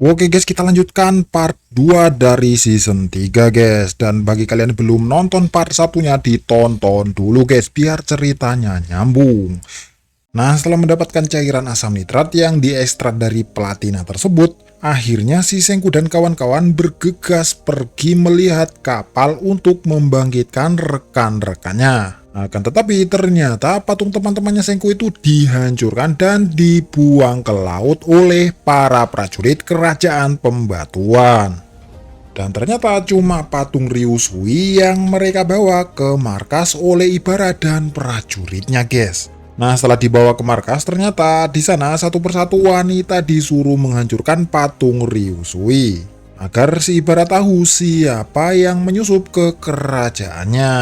Oke guys, kita lanjutkan part 2 dari season 3 guys. Dan bagi kalian yang belum nonton part satunya, ditonton dulu guys, biar ceritanya nyambung. Nah, setelah mendapatkan cairan asam nitrat yang diekstrak dari platina tersebut, akhirnya si Senku dan kawan-kawan bergegas pergi melihat kapal untuk membangkitkan rekan-rekannya. Akan tetapi ternyata patung teman-temannya Senku itu dihancurkan dan dibuang ke laut oleh para prajurit kerajaan pembatuan. Dan ternyata cuma patung Ryusui yang mereka bawa ke markas oleh Ibara dan prajuritnya guys. Nah, setelah dibawa ke markas, ternyata di sana satu persatu wanita disuruh menghancurkan patung Ryusui agar si Ibara tahu siapa yang menyusup ke kerajaannya.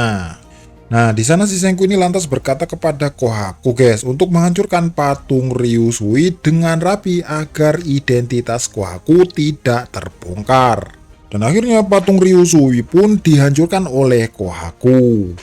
Nah, di sana si Senku ini lantas berkata kepada Kohaku guys untuk menghancurkan patung Ryusui dengan rapi agar identitas Kohaku tidak terbongkar. Dan akhirnya patung Ryusui pun dihancurkan oleh Kohaku.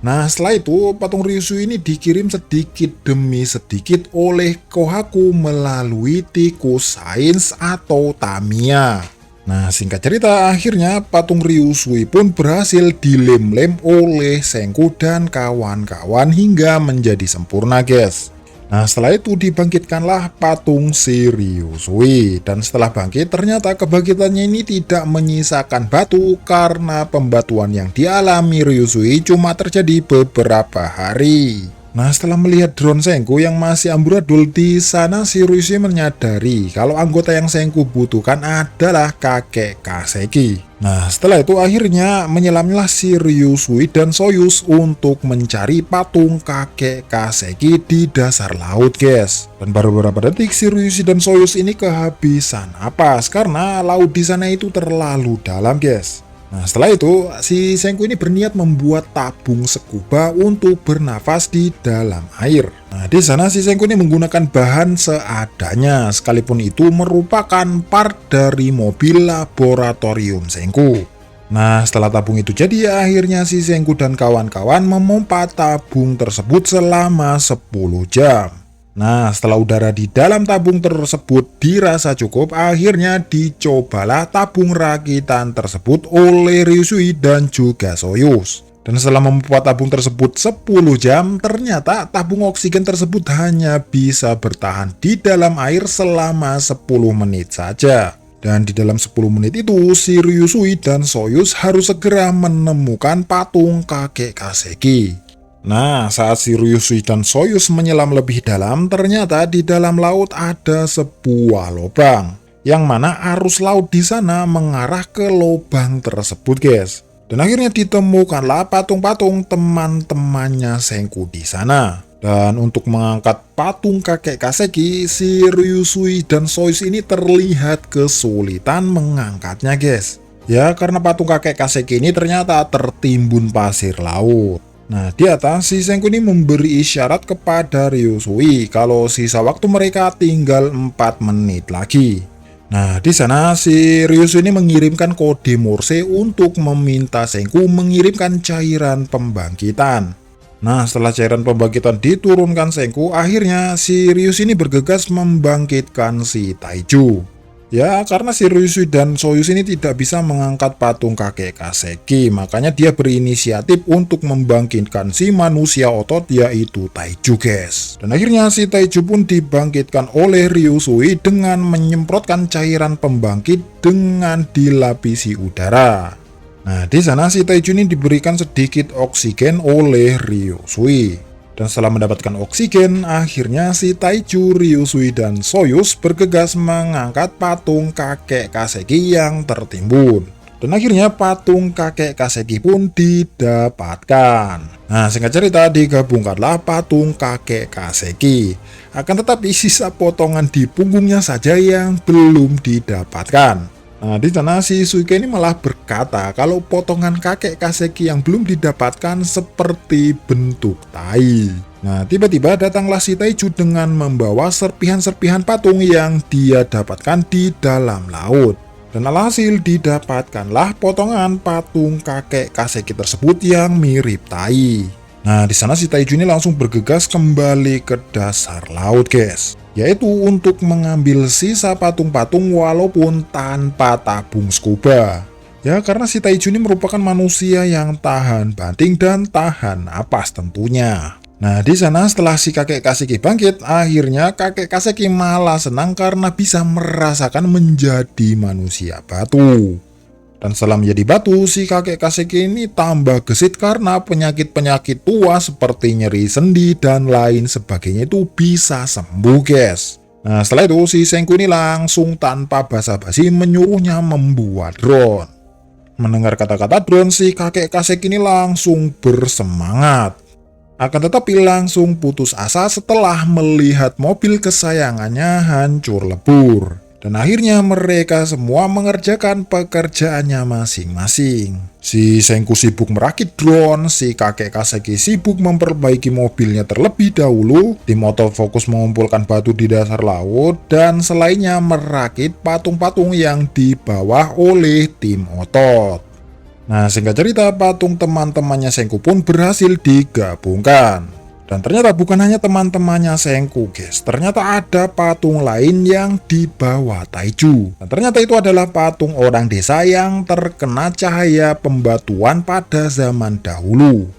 Nah, setelah itu patung Ryusui ini dikirim sedikit demi sedikit oleh Kohaku melalui tikus sains atau Tamiya. Nah, singkat cerita, akhirnya patung Ryusui pun berhasil dilem-lem oleh Senku dan kawan-kawan hingga menjadi sempurna guys. Nah, setelah itu dibangkitkanlah patung si Ryusui. Dan setelah bangkit, ternyata kebangkitannya ini tidak menyisakan batu karena pembatuan yang dialami Ryusui cuma terjadi beberapa hari. Nah, setelah melihat drone Senku yang masih amburadul di sana, si Ryusui menyadari kalau anggota yang Senku butuhkan adalah kakek Kaseki. Nah, setelah itu akhirnya menyelamlah si Ryusui dan Soyuz untuk mencari patung kakek Kaseki di dasar laut guys. Dan baru beberapa detik si Ryusui dan Soyuz ini kehabisan napas karena laut di sana itu terlalu dalam guys. Nah, setelah itu si Senku ini berniat membuat tabung scuba untuk bernafas di dalam air. Nah, di sana si Senku ini menggunakan bahan seadanya, sekalipun itu merupakan part dari mobil laboratorium Senku. Nah, setelah tabung itu jadi, akhirnya si Senku dan kawan-kawan memompa tabung tersebut selama 10 jam. Nah, setelah udara di dalam tabung tersebut dirasa cukup, akhirnya dicobalah tabung rakitan tersebut oleh Ryusui dan juga Soyuz. Dan setelah membuat tabung tersebut 10 jam, ternyata tabung oksigen tersebut hanya bisa bertahan di dalam air selama 10 menit saja. Dan di dalam 10 menit itu, si Ryusui dan Soyuz harus segera menemukan patung kakek Kaseki. Nah, saat si Ryusui dan Soyuz menyelam lebih dalam, ternyata di dalam laut ada sebuah lubang, yang mana arus laut di sana mengarah ke lubang tersebut guys. Dan akhirnya ditemukanlah patung-patung teman-temannya Senku di sana. Dan untuk mengangkat patung kakek Kaseki, si Ryusui dan Soyuz ini terlihat kesulitan mengangkatnya guys. Ya, karena patung kakek Kaseki ini ternyata tertimbun pasir laut. Nah, di atas si Senku ini memberi isyarat kepada Ryusui kalau sisa waktu mereka tinggal 4 menit lagi. Nah, di sana si Ryusui ini mengirimkan kode Morse untuk meminta Senku mengirimkan cairan pembangkitan. Nah, setelah cairan pembangkitan diturunkan Senku, akhirnya si Ryusui ini bergegas membangkitkan si Taiju. Ya, karena si Ryusui dan Soyuz ini tidak bisa mengangkat patung kakek Kaseki, makanya dia berinisiatif untuk membangkitkan si manusia otot yaitu Taiju guys. Dan akhirnya si Taiju pun dibangkitkan oleh Ryusui dengan menyemprotkan cairan pembangkit dengan dilapisi udara. Nah, di sana si Taiju ini diberikan sedikit oksigen oleh Ryusui. Dan setelah mendapatkan oksigen, akhirnya si Taiju, Ryusui, dan Soyuz bergegas mengangkat patung kakek Kaseki yang tertimbun. Dan akhirnya patung kakek Kaseki pun didapatkan. Nah, singkat cerita digabungkanlah patung kakek Kaseki. Akan tetapi sisa potongan di punggungnya saja yang belum didapatkan. Nah, di sana si Suike ini malah berkata kalau potongan kakek Kaseki yang belum didapatkan seperti bentuk tai. Nah, tiba-tiba datanglah si Taiju dengan membawa serpihan-serpihan patung yang dia dapatkan di dalam laut. Dan alhasil didapatkanlah potongan patung kakek Kaseki tersebut yang mirip tai. Nah, di sana si Taiju ini langsung bergegas kembali ke dasar laut, guys. Yaitu untuk mengambil sisa patung-patung walaupun tanpa tabung scuba. Ya, karena si Taiju ini merupakan manusia yang tahan banting dan tahan napas tentunya. Nah, di sana setelah si kakek Kaseki bangkit, akhirnya kakek Kaseki malah senang karena bisa merasakan menjadi manusia batu. Dan setelah menjadi batu, si kakek Kaseki ini tambah gesit karena penyakit-penyakit tua seperti nyeri sendi dan lain sebagainya itu bisa sembuh, guys. Nah, setelah itu si Senku ini langsung tanpa basa-basi menyuruhnya membuat drone. Mendengar kata-kata drone, si kakek Kaseki ini langsung bersemangat. Akan tetapi langsung putus asa setelah melihat mobil kesayangannya hancur lebur. Dan akhirnya mereka semua mengerjakan pekerjaannya masing-masing. Si Senku sibuk merakit drone, si kakek Kaseki sibuk memperbaiki mobilnya terlebih dahulu, tim otot fokus mengumpulkan batu di dasar laut, dan selainnya merakit patung-patung yang dibawa oleh tim otot. Nah, singkat cerita, patung teman-temannya Senku pun berhasil digabungkan. Dan ternyata bukan hanya teman-temannya Senku, guys. Ternyata ada patung lain yang dibawa Taiju. Dan ternyata itu adalah patung orang desa yang terkena cahaya pembatuan pada zaman dahulu.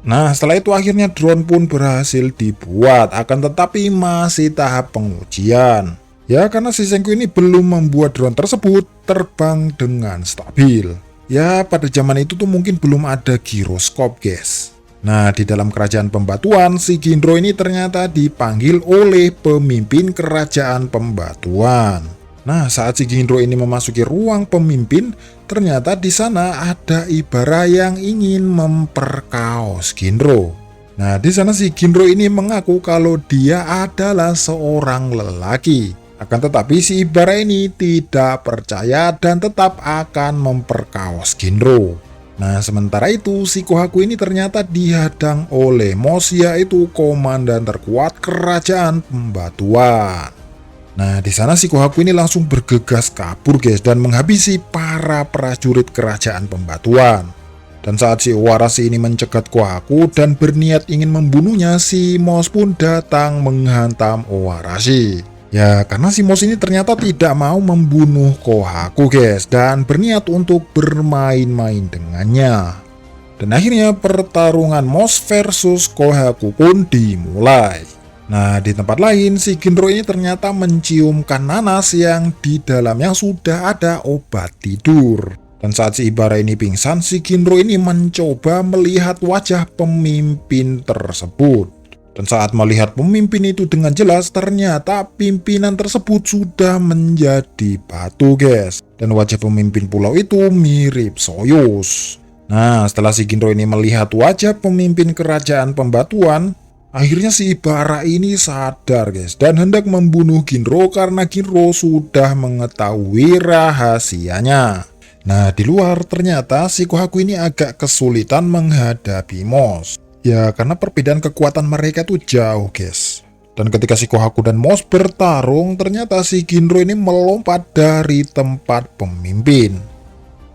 Nah, setelah itu akhirnya drone pun berhasil dibuat, akan tetapi masih tahap pengujian. Ya, karena si Senku ini belum membuat drone tersebut terbang dengan stabil. Ya, pada zaman itu tuh mungkin belum ada giroskop, guys. Nah, di dalam kerajaan pembatuan, si Ginro ini ternyata dipanggil oleh pemimpin kerajaan pembatuan. Nah, saat si Ginro ini memasuki ruang pemimpin, ternyata di sana ada Ibara yang ingin memperkaos Ginro. Nah, di sana si Ginro ini mengaku kalau dia adalah seorang lelaki. Akan tetapi si Ibara ini tidak percaya dan tetap akan memperkaos Ginro. Nah, sementara itu si Kohaku ini ternyata dihadang oleh Mos, yaitu komandan terkuat kerajaan pembatuan. Nah, di sana si Kohaku ini langsung bergegas kabur, guys, dan menghabisi para prajurit kerajaan pembatuan. Dan saat si Owarashi ini mencegat Kohaku dan berniat ingin membunuhnya, si Mos pun datang menghantam Owarashi. Ya, karena si Mos ini ternyata tidak mau membunuh Kohaku, guys, dan berniat untuk bermain-main dengannya. Dan akhirnya pertarungan Mos versus Kohaku pun dimulai. Nah, di tempat lain, si Ginro ini ternyata menciumkan nanas yang di dalamnya sudah ada obat tidur. Dan saat si Ibara ini pingsan, si Ginro ini mencoba melihat wajah pemimpin tersebut. Dan saat melihat pemimpin itu dengan jelas, ternyata pimpinan tersebut sudah menjadi batu, guys. Dan wajah pemimpin pulau itu mirip Soyuz. Nah, setelah si Ginro ini melihat wajah pemimpin kerajaan pembatuan, akhirnya si Ibara ini sadar, guys, dan hendak membunuh Ginro karena Ginro sudah mengetahui rahasianya. Nah, di luar ternyata si Kohaku ini agak kesulitan menghadapi Mos. Ya, karena perbedaan kekuatan mereka tuh jauh, guys. Dan ketika si Kohaku dan Mos bertarung, ternyata si Ginro ini melompat dari tempat pemimpin.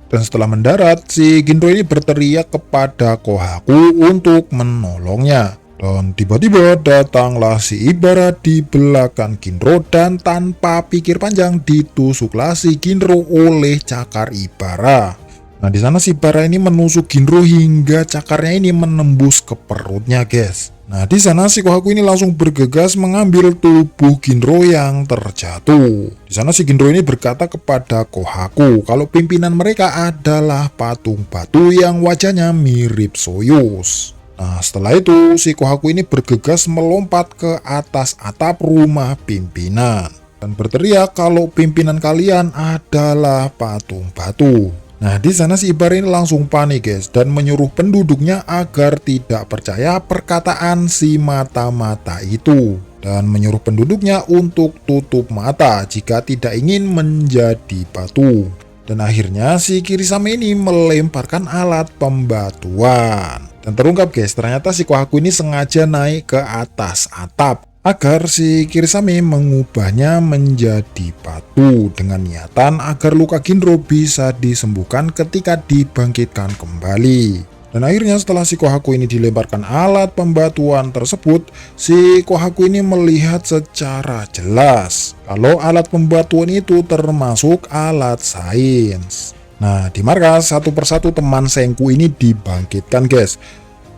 Dan setelah mendarat, si Ginro ini berteriak kepada Kohaku untuk menolongnya. Dan tiba-tiba datanglah si Ibara di belakang Ginro dan tanpa pikir panjang ditusuklah si Ginro oleh cakar Ibara. Nah, di sana si Ibara ini menusuk Ginro hingga cakarnya ini menembus ke perutnya, guys. Nah, di sana si Kohaku ini langsung bergegas mengambil tubuh Ginro yang terjatuh. Di sana si Ginro ini berkata kepada Kohaku kalau pimpinan mereka adalah patung batu yang wajahnya mirip Soyuz. Nah, setelah itu si Kohaku ini bergegas melompat ke atas atap rumah pimpinan dan berteriak kalau pimpinan kalian adalah patung batu. Nah, di sana si Ibara ini langsung panik, guys, dan menyuruh penduduknya agar tidak percaya perkataan si mata-mata itu. Dan menyuruh penduduknya untuk tutup mata jika tidak ingin menjadi batu. Dan akhirnya si Kirisame ini melemparkan alat pembatuan. Dan terungkap, guys, ternyata si Kohaku ini sengaja naik ke atas atap agar si Kirisame mengubahnya menjadi batu dengan niatan agar luka Ginro bisa disembuhkan ketika dibangkitkan kembali. Dan akhirnya setelah si Kohaku ini dilemparkan alat pembatuan tersebut, si Kohaku ini melihat secara jelas kalau alat pembatuan itu termasuk alat sains. Nah, di markas satu persatu teman Senku ini dibangkitkan, guys.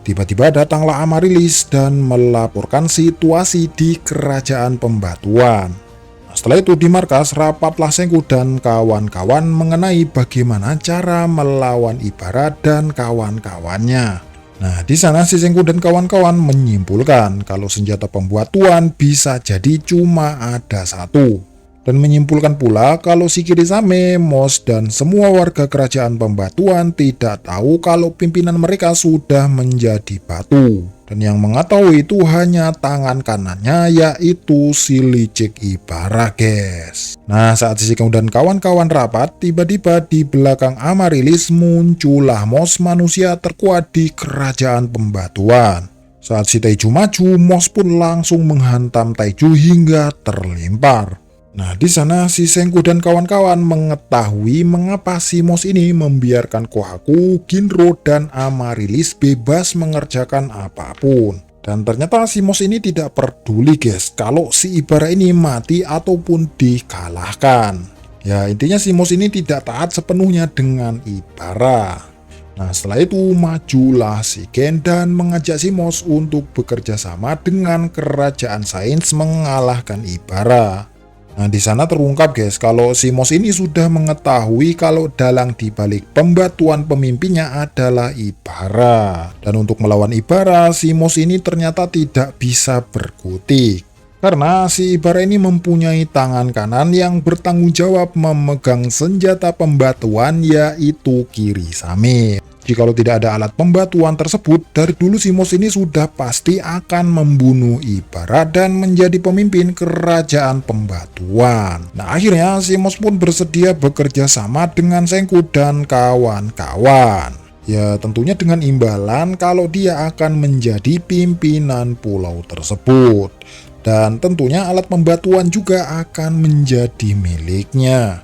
Tiba-tiba datanglah Amaryllis dan melaporkan situasi di kerajaan pembatuan. Setelah itu di markas rapatlah Senku dan kawan-kawan mengenai bagaimana cara melawan Ibara dan kawan-kawannya. Nah, di sana si Senku dan kawan-kawan menyimpulkan kalau senjata pembatuan bisa jadi cuma ada satu. Dan menyimpulkan pula kalau si Kirisame, Mos, dan semua warga kerajaan pembatuan tidak tahu kalau pimpinan mereka sudah menjadi batu. Dan yang mengetahui itu hanya tangan kanannya, yaitu si licik Ibara, guys. Nah, saat si Senku dan kawan-kawan rapat, tiba-tiba di belakang Amaryllis muncullah Mos, manusia terkuat di kerajaan pembatuan. Saat si Taiju maju, Mos pun langsung menghantam Taiju hingga terlempar. Nah, di sana si Senku dan kawan-kawan mengetahui mengapa si Mos ini membiarkan Kohaku, Ginro, dan Amaryllis bebas mengerjakan apapun. Dan ternyata si Mos ini tidak peduli, guys, kalau si Ibara ini mati ataupun dikalahkan. Ya, intinya si Mos ini tidak taat sepenuhnya dengan Ibara. Nah, setelah itu majulah si Gen dan mengajak si Mos untuk bekerja sama dengan kerajaan sains mengalahkan Ibara. Nah, di sana terungkap, guys, kalau si Mos ini sudah mengetahui kalau dalang di balik pembatuan pemimpinnya adalah Ibara. Dan untuk melawan Ibara, si Mos ini ternyata tidak bisa berkutik. Karena si Ibara ini mempunyai tangan kanan yang bertanggung jawab memegang senjata pembatuan, yaitu Kirisame. Jikalau tidak ada alat pembatuan tersebut, dari dulu si Mos ini sudah pasti akan membunuh Ibara dan menjadi pemimpin kerajaan pembatuan. Nah, akhirnya si Mos pun bersedia bekerja sama dengan Senku dan kawan-kawan. Ya, tentunya dengan imbalan kalau dia akan menjadi pimpinan pulau tersebut. Dan tentunya alat pembatuan juga akan menjadi miliknya.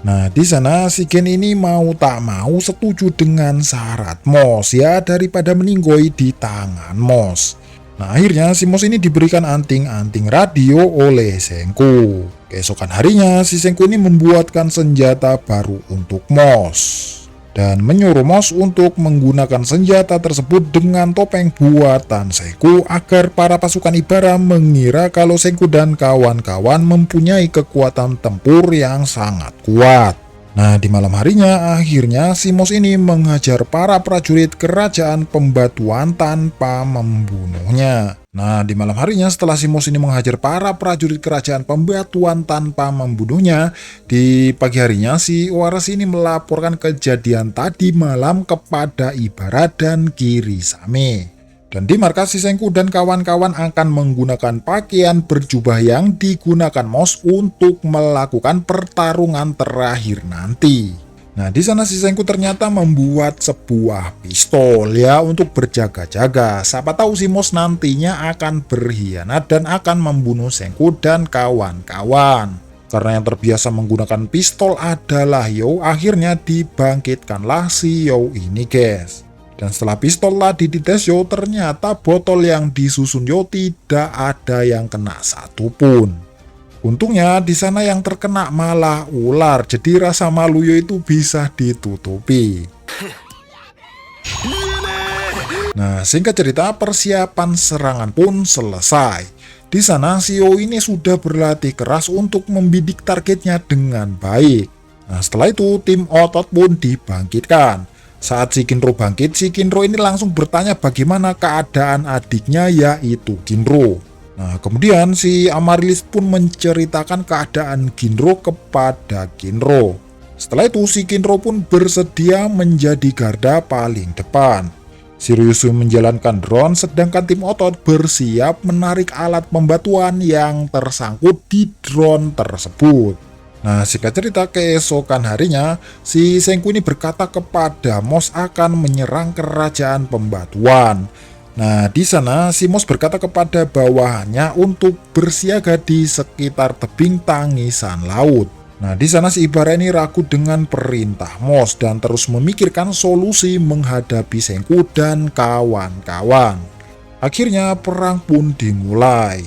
Nah, di sana si Gen ini mau tak mau setuju dengan syarat Mos, ya, daripada meninggoy di tangan Mos. Nah, akhirnya si Mos ini diberikan anting-anting radio oleh Senku. Keesokan harinya si Senku ini membuatkan senjata baru untuk Mos dan menyuruh Mos untuk menggunakan senjata tersebut dengan topeng buatan Senku agar para pasukan Ibara mengira kalau Senku dan kawan-kawan mempunyai kekuatan tempur yang sangat kuat. Nah, di malam harinya akhirnya si Mos ini menghajar para prajurit kerajaan pembatuan tanpa membunuhnya. Nah, di malam harinya setelah si Mos ini menghajar para prajurit kerajaan pembatuan tanpa membunuhnya, di pagi harinya si Oarashi ini melaporkan kejadian tadi malam kepada Ibara dan Kirisame. Dan di markas si Senku dan kawan-kawan akan menggunakan pakaian berjubah yang digunakan Mos untuk melakukan pertarungan terakhir nanti. Nah, di sana si Senku ternyata membuat sebuah pistol, ya, untuk berjaga-jaga. Siapa tahu si Mos nantinya akan berkhianat dan akan membunuh Senku dan kawan-kawan. Karena yang terbiasa menggunakan pistol adalah Yo, akhirnya dibangkitkanlah si Yo ini, guys. Dan setelah pistol tadi dites Yo, ternyata botol yang disusun Yo tidak ada yang kena satupun. Untungnya di sana yang terkena malah ular, jadi rasa malu Yo itu bisa ditutupi. Nah, singkat cerita, persiapan serangan pun selesai. Di sana si Yo ini sudah berlatih keras untuk membidik targetnya dengan baik. Nah, setelah itu tim otot pun dibangkitkan. Saat si Ginro bangkit, si Ginro ini langsung bertanya bagaimana keadaan adiknya, yaitu Ginro. Nah, kemudian si Amaryllis pun menceritakan keadaan Ginro kepada Ginro. Setelah itu si Ginro pun bersedia menjadi garda paling depan. Si Ryusu menjalankan drone, sedangkan tim otot bersiap menarik alat pembatuan yang tersangkut di drone tersebut. Nah, singkat cerita, keesokan harinya, si Senku ini berkata kepada Mos akan menyerang kerajaan pembatuan. Nah, di sana si Mos berkata kepada bawahannya untuk bersiaga di sekitar tebing tangisan laut. Nah, di sana si Ibara ini ragu dengan perintah Moss dan terus memikirkan solusi menghadapi Senku dan kawan-kawan. Akhirnya perang pun dimulai.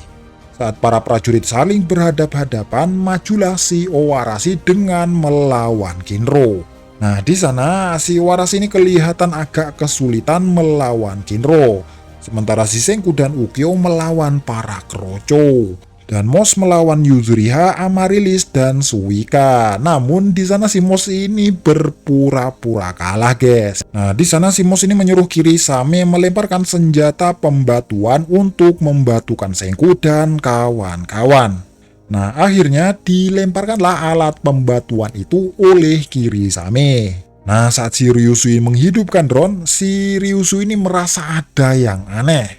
Saat para prajurit saling berhadap-hadapan, majulah si Owarashi dengan melawan Kinro. Nah, di sana si Owarashi ini kelihatan agak kesulitan melawan Kinro, sementara si Senku dan Ukyo melawan para Kroco. Dan Moss melawan Yuzuriha, Amaryllis, dan Suika. Namun di sana si Moss ini berpura-pura kalah, guys. Nah, di sana si Moss ini menyuruh Kirisame melemparkan senjata pembatuan untuk membatukan Senku dan kawan-kawan. Nah, akhirnya dilemparkanlah alat pembatuan itu oleh Kirisame. Nah, saat si Ryusui menghidupkan drone, si Ryusui ini merasa ada yang aneh.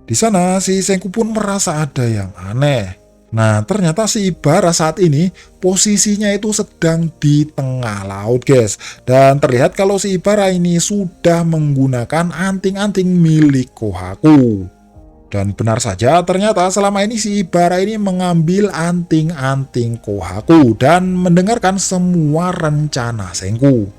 Di sana si Senku pun merasa ada yang aneh. Nah, ternyata si Ibara saat ini posisinya itu sedang di tengah laut, guys. Dan terlihat kalau si Ibara ini sudah menggunakan anting-anting milik Kohaku. Dan benar saja, ternyata selama ini si Ibara ini mengambil anting-anting Kohaku dan mendengarkan semua rencana Senku.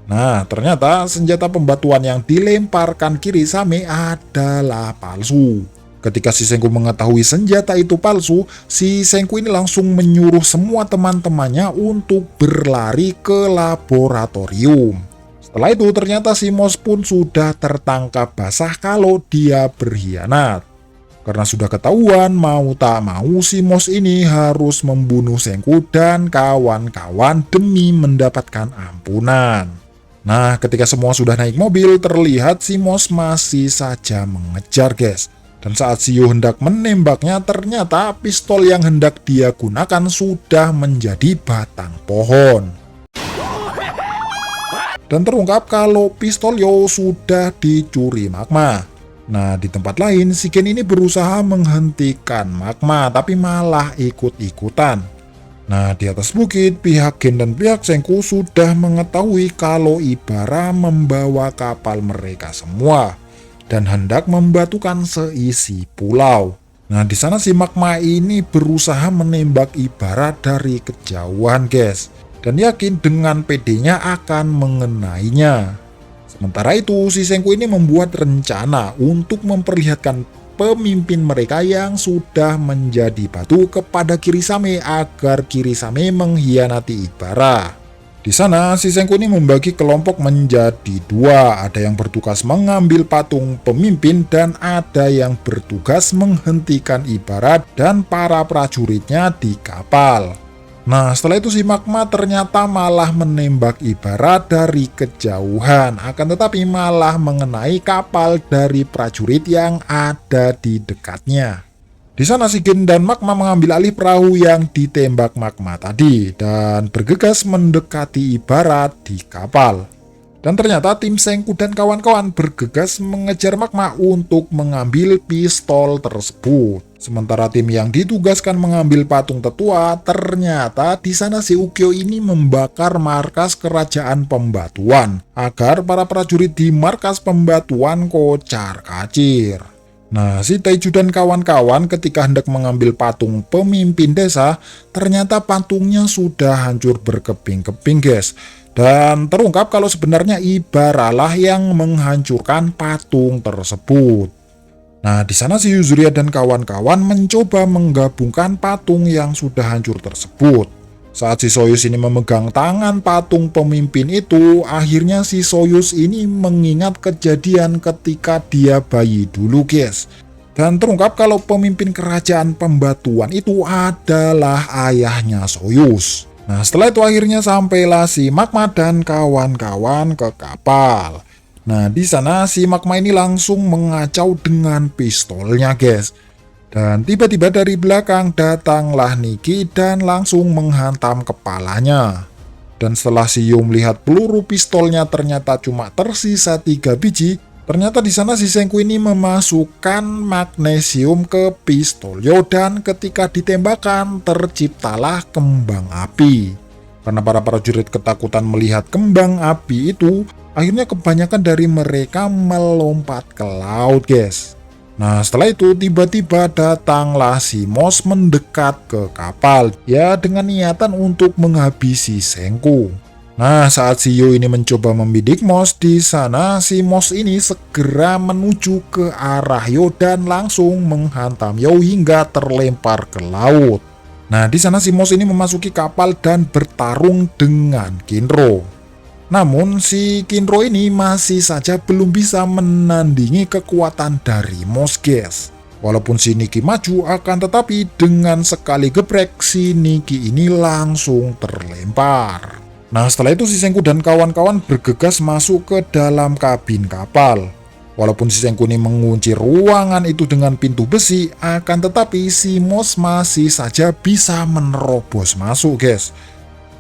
Nah, ternyata senjata pembatuan yang dilemparkan Kirisame adalah palsu. Ketika si Senku mengetahui senjata itu palsu, si Senku ini langsung menyuruh semua teman-temannya untuk berlari ke laboratorium. Setelah itu ternyata si Moss pun sudah tertangkap basah kalau dia berkhianat. Karena sudah ketahuan, mau tak mau si Moss ini harus membunuh Senku dan kawan-kawan demi mendapatkan ampunan. Nah, ketika semua sudah naik mobil, terlihat si Moss masih saja mengejar, guys. Dan saat Shio hendak menembaknya, ternyata pistol yang hendak dia gunakan sudah menjadi batang pohon. Dan terungkap kalau pistol Yo sudah dicuri Magma. Nah, di tempat lain, si Gen ini berusaha menghentikan Magma, tapi malah ikut-ikutan. Nah, di atas bukit, pihak Gen dan pihak Senku sudah mengetahui kalau Ibara membawa kapal mereka semua dan hendak membatukan seisi pulau. Nah, di sana si Magma ini berusaha menembak Ibara dari kejauhan, guys, dan yakin dengan PD-nya akan mengenainya. Sementara itu, si Senku ini membuat rencana untuk memperlihatkan pemimpin mereka yang sudah menjadi batu kepada Kirisame agar Kirisame mengkhianati Ibara. Di sana, si Senku ini membagi kelompok menjadi dua. Ada yang bertugas mengambil patung pemimpin dan ada yang bertugas menghentikan Ibara dan para prajuritnya di kapal. Nah, setelah itu si Magma ternyata malah menembak Ibara dari kejauhan, akan tetapi malah mengenai kapal dari prajurit yang ada di dekatnya. Di sana si Gen dan Magma mengambil alih perahu yang ditembak Magma tadi dan bergegas mendekati Ibara di kapal. Dan ternyata tim Senku dan kawan-kawan bergegas mengejar Magma untuk mengambil pistol tersebut. Sementara tim yang ditugaskan mengambil patung tetua, ternyata di sana si Ukyo ini membakar markas kerajaan pembatuan agar para prajurit di markas pembatuan kocar-kacir. Nah, si Taiju dan kawan-kawan ketika hendak mengambil patung pemimpin desa, ternyata patungnya sudah hancur berkeping-keping, guys. Dan terungkap kalau sebenarnya Ibara lah yang menghancurkan patung tersebut. Nah, di sana si Yuzuriha dan kawan-kawan mencoba menggabungkan patung yang sudah hancur tersebut. Saat si Soyuz ini memegang tangan patung pemimpin itu, akhirnya si Soyuz ini mengingat kejadian ketika dia bayi dulu, guys. Dan terungkap kalau pemimpin kerajaan pembatuan itu adalah ayahnya Soyuz. Nah, setelah itu akhirnya sampailah si Magma dan kawan-kawan ke kapal. Nah, di sana si Magma ini langsung mengacau dengan pistolnya, guys. Dan tiba-tiba dari belakang datanglah Nikki dan langsung menghantam kepalanya. Dan setelah si Yo melihat peluru pistolnya ternyata cuma tersisa 3 biji, ternyata di sana si Senku ini memasukkan magnesium ke pistol Yo dan ketika ditembakkan terciptalah kembang api. Karena para prajurit ketakutan melihat kembang api itu, akhirnya kebanyakan dari mereka melompat ke laut, guys. Nah, setelah itu tiba-tiba datanglah si Moss mendekat ke kapal, ya dengan niatan untuk menghabisi Senku. Nah, saat si Yo ini mencoba membidik Moss, di sana si Moss ini segera menuju ke arah Yo dan langsung menghantam Yo hingga terlempar ke laut. Nah, di sana si Moss ini memasuki kapal dan bertarung dengan Kinro. Namun, si Kinro ini masih saja belum bisa menandingi kekuatan dari Moss, guys. Walaupun si Nikki maju, akan tetapi dengan sekali geprek, si Nikki ini langsung terlempar. Nah, setelah itu si Senku dan kawan-kawan bergegas masuk ke dalam kabin kapal. Walaupun si Senku ini mengunci ruangan itu dengan pintu besi, akan tetapi si Moss masih saja bisa menerobos masuk, guys.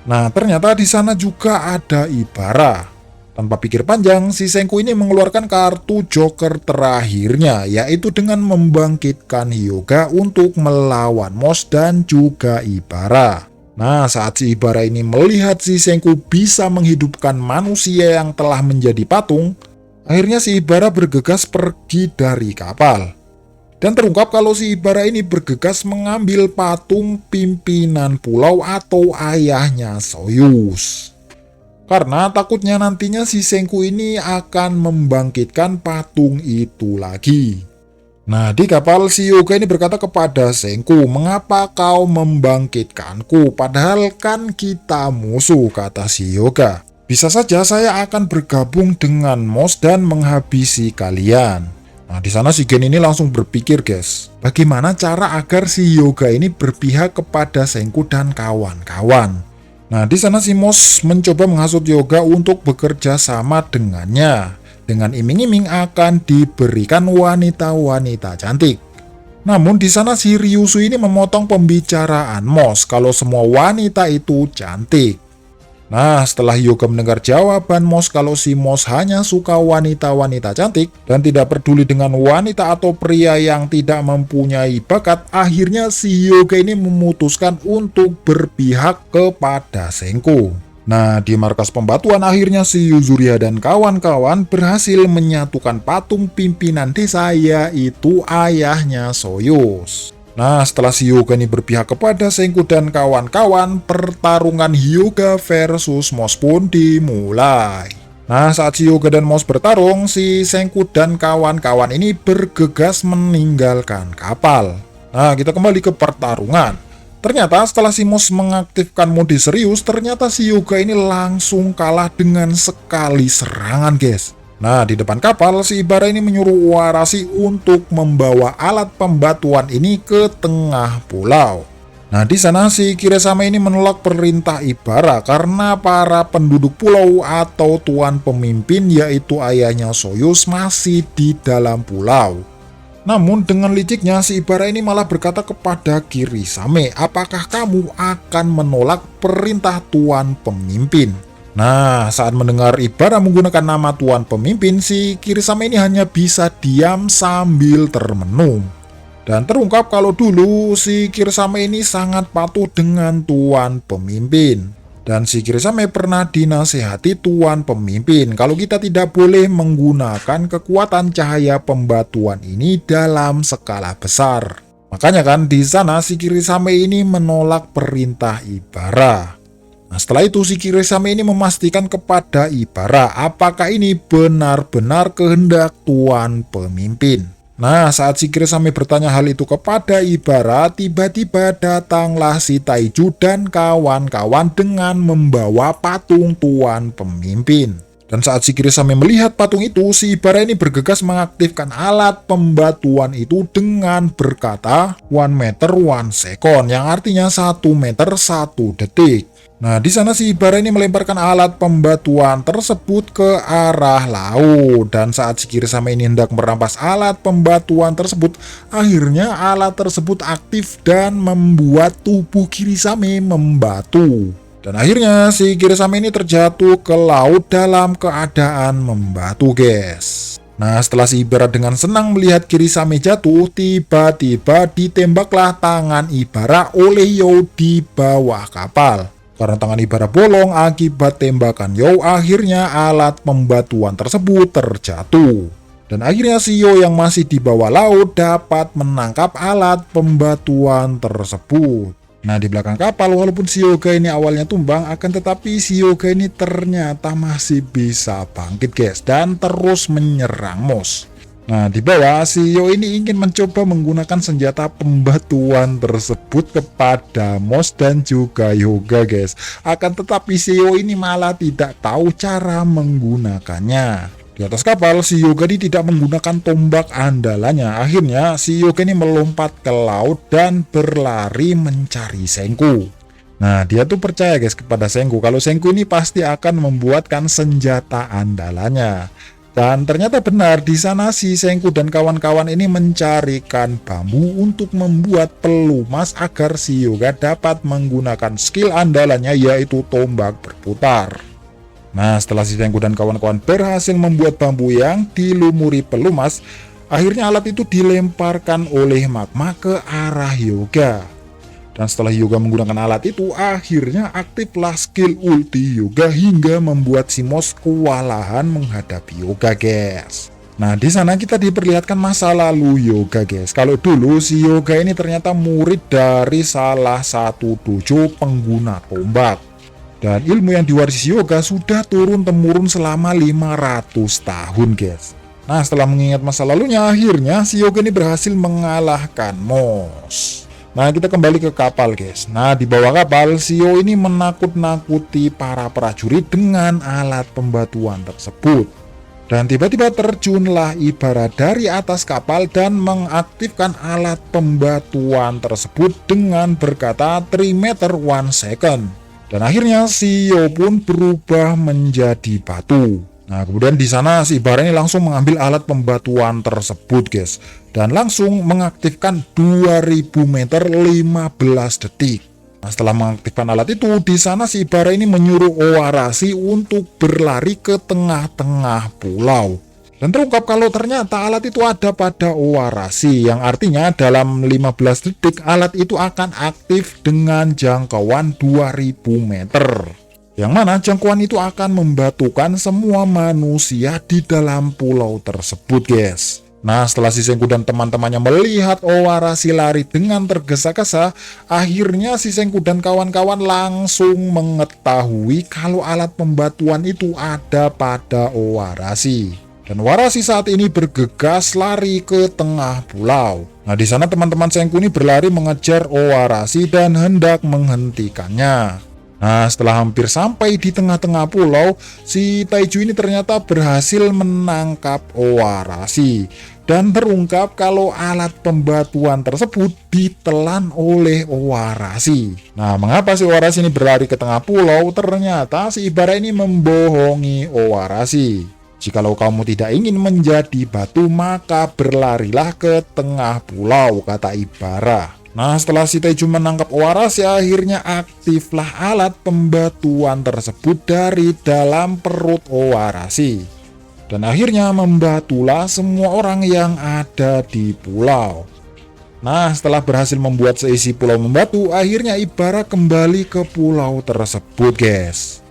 Nah, ternyata di sana juga ada Ibara. Tanpa pikir panjang, si Senku ini mengeluarkan kartu Joker terakhirnya, yaitu dengan membangkitkan Hyuga untuk melawan Moss dan juga Ibara. Nah, saat si Ibara ini melihat si Senku bisa menghidupkan manusia yang telah menjadi patung, akhirnya si Ibara bergegas pergi dari kapal. Dan terungkap kalau si Ibara ini bergegas mengambil patung pimpinan pulau atau ayahnya Soyuz. Karena takutnya nantinya si Senku ini akan membangkitkan patung itu lagi. Nah, di kapal si Hyuga ini berkata kepada Senku, "Mengapa kau membangkitkanku? Padahal kan kita musuh," kata si Hyuga. "Bisa saja saya akan bergabung dengan Moss dan menghabisi kalian." Nah, di sana si Gen ini langsung berpikir, guys, bagaimana cara agar si Hyuga ini berpihak kepada Senku dan kawan-kawan. Nah, di sana si Moss mencoba menghasut Hyuga untuk bekerja sama dengannya, dengan iming-iming akan diberikan wanita-wanita cantik. Namun di sana si Ryusu ini memotong pembicaraan Moss kalau semua wanita itu cantik. Nah, setelah Hyuga mendengar jawaban Moss kalau si Moss hanya suka wanita-wanita cantik dan tidak peduli dengan wanita atau pria yang tidak mempunyai bakat, akhirnya si Hyuga ini memutuskan untuk berpihak kepada Senku. Nah, di markas pembatuan akhirnya si Yuzuriha dan kawan-kawan berhasil menyatukan patung pimpinan desa, yaitu ayahnya Soyuz. Nah, setelah si Hyuga ini berpihak kepada Senku dan kawan-kawan, pertarungan Hyuga versus Moss pun dimulai. Nah, saat si Hyuga dan Moss bertarung, si Senku dan kawan-kawan ini bergegas meninggalkan kapal. Nah, kita kembali ke pertarungan. Ternyata setelah si Moss mengaktifkan mode serius, ternyata si Hyuga ini langsung kalah dengan sekali serangan, guys. Nah, di depan kapal, si Ibara ini menyuruh Warashi untuk membawa alat pembatuan ini ke tengah pulau. Nah, di sana si Kirisame ini menolak perintah Ibara karena para penduduk pulau atau tuan pemimpin, yaitu ayahnya Soyuz, masih di dalam pulau. Namun dengan liciknya si Ibara ini malah berkata kepada Kirisame, "Apakah kamu akan menolak perintah tuan pemimpin?" Nah, saat mendengar Ibara menggunakan nama tuan pemimpin, si Kirisame ini hanya bisa diam sambil termenung. Dan terungkap kalau dulu si Kirisame ini sangat patuh dengan tuan pemimpin. Dan si Kirisame pernah dinasehati tuan pemimpin kalau kita tidak boleh menggunakan kekuatan cahaya pembatuan ini dalam skala besar. Makanya kan di sana si Kirisame ini menolak perintah Ibara. Nah, setelah itu si Kirisame ini memastikan kepada Ibara apakah ini benar-benar kehendak tuan pemimpin. Nah, saat si Kirisame bertanya hal itu kepada Ibara, tiba-tiba datanglah si Taiju dan kawan-kawan dengan membawa patung tuan pemimpin. Dan saat si Kirisame melihat patung itu, si Ibara ini bergegas mengaktifkan alat pembatuan itu dengan berkata 1 meter 1 second, yang artinya 1 meter 1 detik. Nah, di sana si Ibara ini melemparkan alat pembatuan tersebut ke arah laut. Dan saat si Kirisame ini hendak merampas alat pembatuan tersebut, akhirnya alat tersebut aktif dan membuat tubuh Kirisame membatu. Dan akhirnya si Kirisame ini terjatuh ke laut dalam keadaan membatu, guys. Nah, setelah si Ibara dengan senang melihat Kirisame jatuh, tiba-tiba ditembaklah tangan Ibara oleh Yo di bawah kapal. Karena tangan Ibara bolong akibat tembakan Yo, akhirnya alat pembatuan tersebut terjatuh. Dan akhirnya Shio yang masih di bawah laut dapat menangkap alat pembatuan tersebut. Nah, di belakang kapal, walaupun si Hyuga ini awalnya tumbang, akan tetapi si Hyuga ini ternyata masih bisa bangkit guys, dan terus menyerang Moss. Nah, di bawah, si Shio ini ingin mencoba menggunakan senjata pembatuan tersebut kepada Moss dan juga Hyuga guys. Akan tetapi si Shio ini malah tidak tahu cara menggunakannya. Di atas kapal, si Hyuga ini tidak menggunakan tombak andalannya. Akhirnya, si Hyuga ini melompat ke laut dan berlari mencari Senku. Nah, dia tuh percaya guys kepada Senku, kalau Senku ini pasti akan membuatkan senjata andalannya. Dan ternyata benar, di sana si Senku dan kawan-kawan ini mencarikan bambu untuk membuat pelumas agar si Hyuga dapat menggunakan skill andalannya, yaitu tombak berputar. Nah, setelah si Senku dan kawan-kawan berhasil membuat bambu yang dilumuri pelumas, akhirnya alat itu dilemparkan oleh magma ke arah Hyuga. Dan setelah Hyuga menggunakan alat itu, akhirnya aktiflah skill ulti Hyuga hingga membuat si Moss kewalahan menghadapi Hyuga guys. Nah, di sana kita diperlihatkan masa lalu Hyuga guys. Kalau dulu si Hyuga ini ternyata murid dari salah satu dojo pengguna tombak. Dan ilmu yang diwarisi Hyuga sudah turun-temurun selama 500 tahun guys. Nah, setelah mengingat masa lalunya, akhirnya si Hyuga ini berhasil mengalahkan Moss. Nah, kita kembali ke kapal guys. Nah, di bawah kapal, si Hyuga ini menakut-nakuti para prajurit dengan alat pembatuan tersebut. Dan tiba-tiba terjunlah Ibara dari atas kapal dan mengaktifkan alat pembatuan tersebut dengan berkata 3 meter 1 second. Dan akhirnya si Hyuga pun berubah menjadi batu. Nah, kemudian di sana si Ibara ini langsung mengambil alat pembatuan tersebut guys, dan langsung mengaktifkan 2000 meter 15 detik. Nah, setelah mengaktifkan alat itu, di sana si Ibara ini menyuruh Owarashi untuk berlari ke tengah-tengah pulau. Dan terungkap kalau ternyata alat itu ada pada Owarashi, yang artinya dalam 15 detik alat itu akan aktif dengan jangkauan 2000 meter. Yang mana jangkauan itu akan membatukan semua manusia di dalam pulau tersebut guys. Nah, setelah si Senku dan teman-temannya melihat Owarashi lari dengan tergesa-gesa, akhirnya si Senku dan kawan-kawan langsung mengetahui kalau alat pembatuan itu ada pada Owarashi. Dan Owarashi saat ini bergegas lari ke tengah pulau. Nah, di sana teman-teman Senku ini berlari mengejar Owarashi dan hendak menghentikannya. Nah, setelah hampir sampai di tengah-tengah pulau, si Taiju ini ternyata berhasil menangkap Owarashi. Dan terungkap kalau alat pembatuan tersebut ditelan oleh Owarashi. Nah, mengapa si Owarashi ini berlari ke tengah pulau? Ternyata si Ibara ini membohongi Owarashi. Jikalau kamu tidak ingin menjadi batu, maka berlarilah ke tengah pulau, kata Ibara. Nah, setelah si Taiju menangkap Owarashi, akhirnya aktiflah alat pembatuan tersebut dari dalam perut Owarashi. Dan akhirnya membatulah semua orang yang ada di pulau. Nah, setelah berhasil membuat seisi pulau membatu, akhirnya Ibara kembali ke pulau tersebut guys.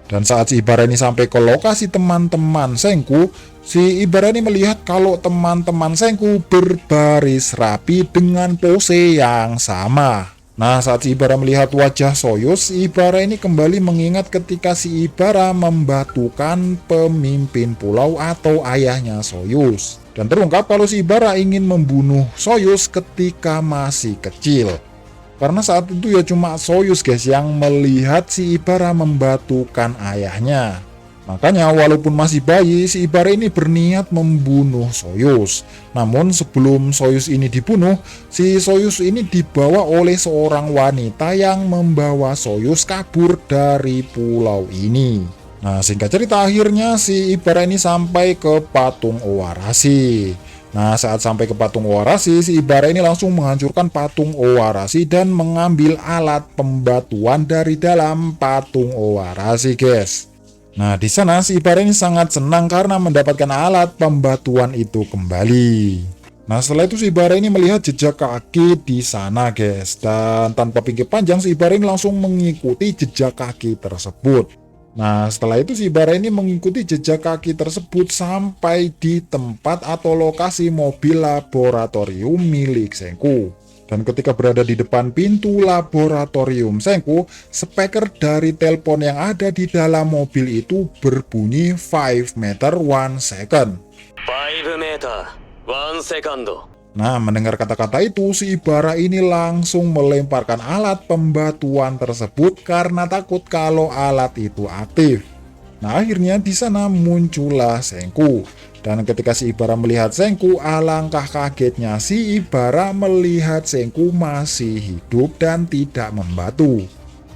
Dan saat si Ibara ini sampai ke lokasi teman-teman Senku, si Ibara ini melihat kalau teman-teman Senku berbaris rapi dengan pose yang sama. Nah, saat si Ibara melihat wajah Soyuz, Ibara ini kembali mengingat ketika si Ibara membatukan pemimpin pulau atau ayahnya Soyuz. Dan terungkap kalau si Ibara ingin membunuh Soyuz ketika masih kecil. Karena saat itu ya cuma Soyuz guys yang melihat si Ibara membatukan ayahnya. Makanya walaupun masih bayi, si Ibara ini berniat membunuh Soyuz. Namun sebelum Soyuz ini dibunuh, si Soyuz ini dibawa oleh seorang wanita yang membawa Soyuz kabur dari pulau ini. Nah, singkat cerita akhirnya si Ibara ini sampai ke patung Owarashi. Nah, saat sampai ke patung Owarashi, si Ibara ini langsung menghancurkan patung Owarashi dan mengambil alat pembatuan dari dalam patung Owarashi, guys. Nah, di sana si Ibara ini sangat senang karena mendapatkan alat pembatuan itu kembali. Nah, setelah itu si Ibara ini melihat jejak kaki di sana, guys. Dan tanpa pikir panjang, si Ibara ini langsung mengikuti jejak kaki tersebut. Nah, setelah itu si Ibara ini mengikuti jejak kaki tersebut sampai di tempat atau lokasi mobil laboratorium milik Sengku. Dan ketika berada di depan pintu laboratorium Sengku, speaker dari telepon yang ada di dalam mobil itu berbunyi 5 meter 1 second. 5 meter 1 second. Nah, mendengar kata-kata itu, si Ibara ini langsung melemparkan alat pembatuan tersebut karena takut kalau alat itu aktif. Nah, akhirnya di sana muncullah Sengku. Dan ketika si Ibara melihat Sengku, alangkah kagetnya si Ibara melihat Sengku masih hidup dan tidak membatu.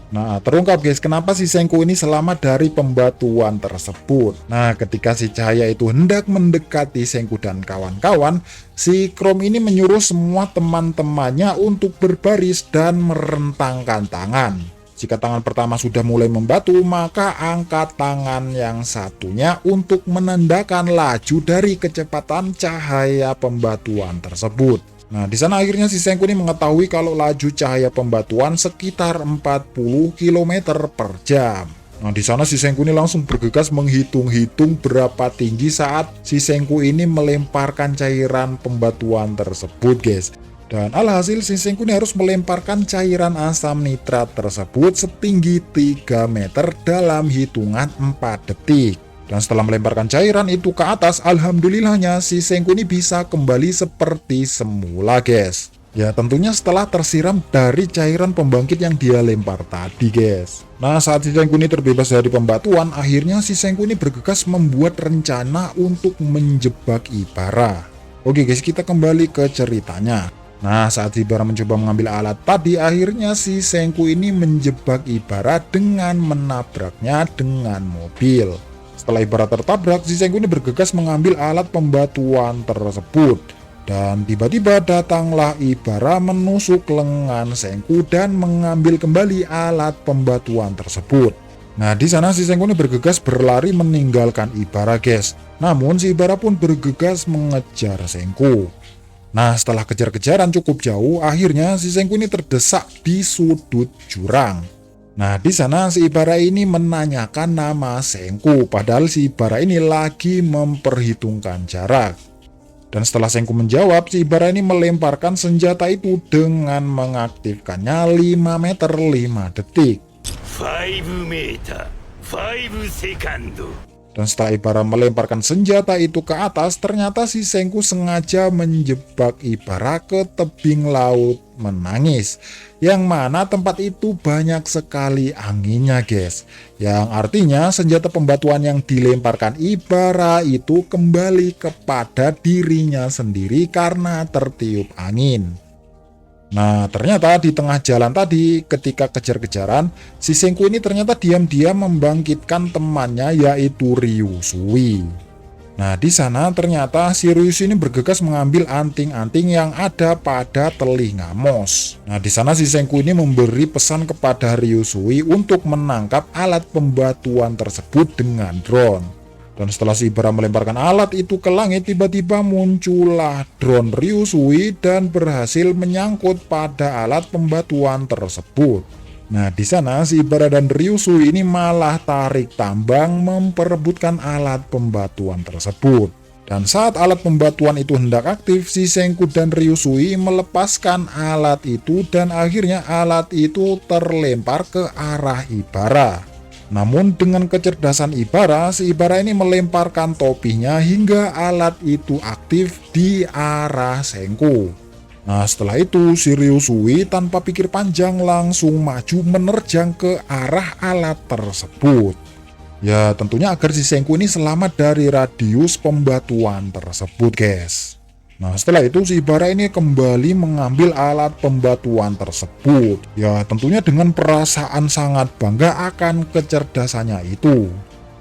Nah, terungkap guys, kenapa si Sengku ini selamat dari pembatuan tersebut. Nah, ketika si Cahaya itu hendak mendekati Sengku dan kawan-kawan, si Chrome ini menyuruh semua teman-temannya untuk berbaris dan merentangkan tangan. Jika tangan pertama sudah mulai membatu, maka angkat tangan yang satunya untuk menandakan laju dari kecepatan cahaya pembatuan tersebut. Nah, di sana akhirnya si Sengku ini mengetahui kalau laju cahaya pembatuan sekitar 40 km per jam. Nah, di sana si Sengku ini langsung bergegas menghitung-hitung berapa tinggi saat si Sengku ini melemparkan cairan pembatuan tersebut, guys. Dan alhasil si Sengku ini harus melemparkan cairan asam nitrat tersebut setinggi 3 meter dalam hitungan 4 detik. Dan setelah melemparkan cairan itu ke atas, alhamdulillahnya si Sengku ini bisa kembali seperti semula, guys. Ya, tentunya setelah tersiram dari cairan pembangkit yang dia lempar tadi, guys. Nah, saat si Sengku ini terbebas dari pembatuan, akhirnya si Sengku ini bergegas membuat rencana untuk menjebak Ibara. Oke guys, kita kembali ke ceritanya. Nah, saat Ibara mencoba mengambil alat tadi, akhirnya si Sengku ini menjebak Ibara dengan menabraknya dengan mobil. Setelah Ibara tertabrak, si Sengku ini bergegas mengambil alat pembatuan tersebut. Dan tiba-tiba datanglah Ibara menusuk lengan Sengku dan mengambil kembali alat pembatuan tersebut. Nah, di sana si Sengku ini bergegas berlari meninggalkan Ibara, guys. Namun si Ibara pun bergegas mengejar Sengku. Nah, setelah kejar-kejaran cukup jauh, akhirnya si Sengku ini terdesak di sudut jurang. Nah, di sana si Ibara ini menanyakan nama Sengku, padahal si Ibara ini lagi memperhitungkan jarak. Dan setelah Sengku menjawab, si Ibara ini melemparkan senjata itu dengan mengaktifkannya 5 meter 5 detik. 5 meter 5 second. Dan setelah Ibara melemparkan senjata itu ke atas, ternyata si Sengku sengaja menjebak Ibara ke tebing laut menangis. Yang mana tempat itu banyak sekali anginnya, guys. Yang artinya senjata pembatuan yang dilemparkan Ibara itu kembali kepada dirinya sendiri karena tertiup angin. Nah, ternyata di tengah jalan tadi, ketika kejar-kejaran, si Sengku ini ternyata diam-diam membangkitkan temannya, yaitu Ryusui. Nah, di sana ternyata si Ryusui ini bergegas mengambil anting-anting yang ada pada telinga Mos. Nah, di sana si Sengku ini memberi pesan kepada Ryusui untuk menangkap alat pembatuan tersebut dengan drone. Dan setelah si Ibara melemparkan alat itu ke langit, tiba-tiba muncullah drone Ryusui dan berhasil menyangkut pada alat pembatuan tersebut. Nah, di sana si Ibara dan Ryusui ini malah tarik tambang memperebutkan alat pembatuan tersebut. Dan saat alat pembatuan itu hendak aktif, si Sengku dan Ryusui melepaskan alat itu dan akhirnya alat itu terlempar ke arah Ibara. Namun dengan kecerdasan Ibara, si Ibara ini melemparkan topinya hingga alat itu aktif di arah Sengku. Nah, setelah itu si Ryusui tanpa pikir panjang langsung maju menerjang ke arah alat tersebut. Ya, tentunya agar si Sengku ini selamat dari radius pembatuan tersebut, guys. Nah, setelah itu si Ibara ini kembali mengambil alat pembatuan tersebut. Ya, tentunya dengan perasaan sangat bangga akan kecerdasannya itu.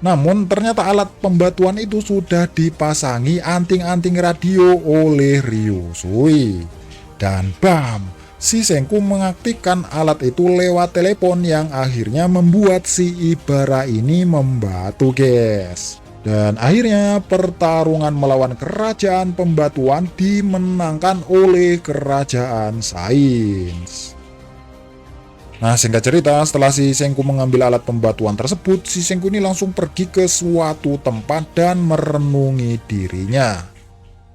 Namun ternyata alat pembatuan itu sudah dipasangi anting-anting radio oleh Ryusui. Dan bam, si Sengku mengaktifkan alat itu lewat telepon yang akhirnya membuat si Ibara ini membatu, guys. Dan akhirnya pertarungan melawan kerajaan pembatuan dimenangkan oleh kerajaan sains. Nah, singkat cerita, setelah si Senku mengambil alat pembatuan tersebut, si Senku ini langsung pergi ke suatu tempat dan merenungi dirinya.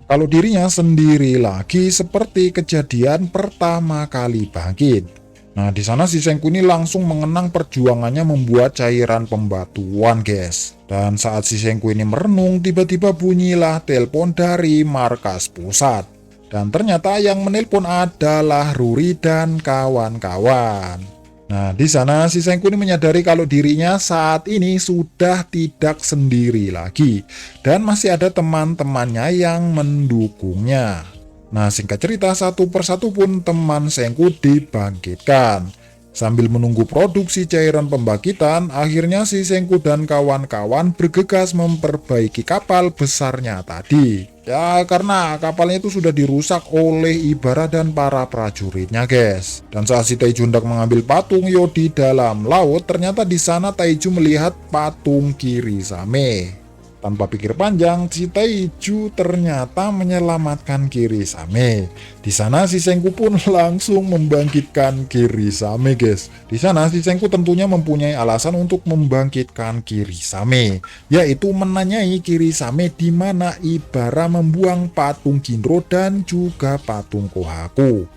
Kalau dirinya sendiri lagi seperti kejadian pertama kali bangkit. Nah, di sana si Senku ini langsung mengenang perjuangannya membuat cairan pembatuan, guys. Dan saat si Senku ini merenung, tiba-tiba bunyilah telepon dari markas pusat. Dan ternyata yang menelpon adalah Ruri dan kawan-kawan. Nah, di sana si Senku ini menyadari kalau dirinya saat ini sudah tidak sendiri lagi dan masih ada teman-temannya yang mendukungnya. Nah, singkat cerita, satu persatu pun teman Senku dibangkitkan. Sambil menunggu produksi cairan pembangkitan, akhirnya si Senku dan kawan-kawan bergegas memperbaiki kapal besarnya tadi. Ya, karena kapalnya itu sudah dirusak oleh Ibara dan para prajuritnya, guys. Dan saat si Taiju hendak mengambil patung Yo di dalam laut, ternyata di sana Taiju melihat patung Kirisame. Tanpa pikir panjang, si Taiju ternyata menyelamatkan Kirisame. Di sana si Senku pun langsung membangkitkan Kirisame, guys. Di sana si Senku tentunya mempunyai alasan untuk membangkitkan Kirisame, yaitu menanyai Kirisame di mana Ibara membuang patung Ginro dan juga patung Kohaku.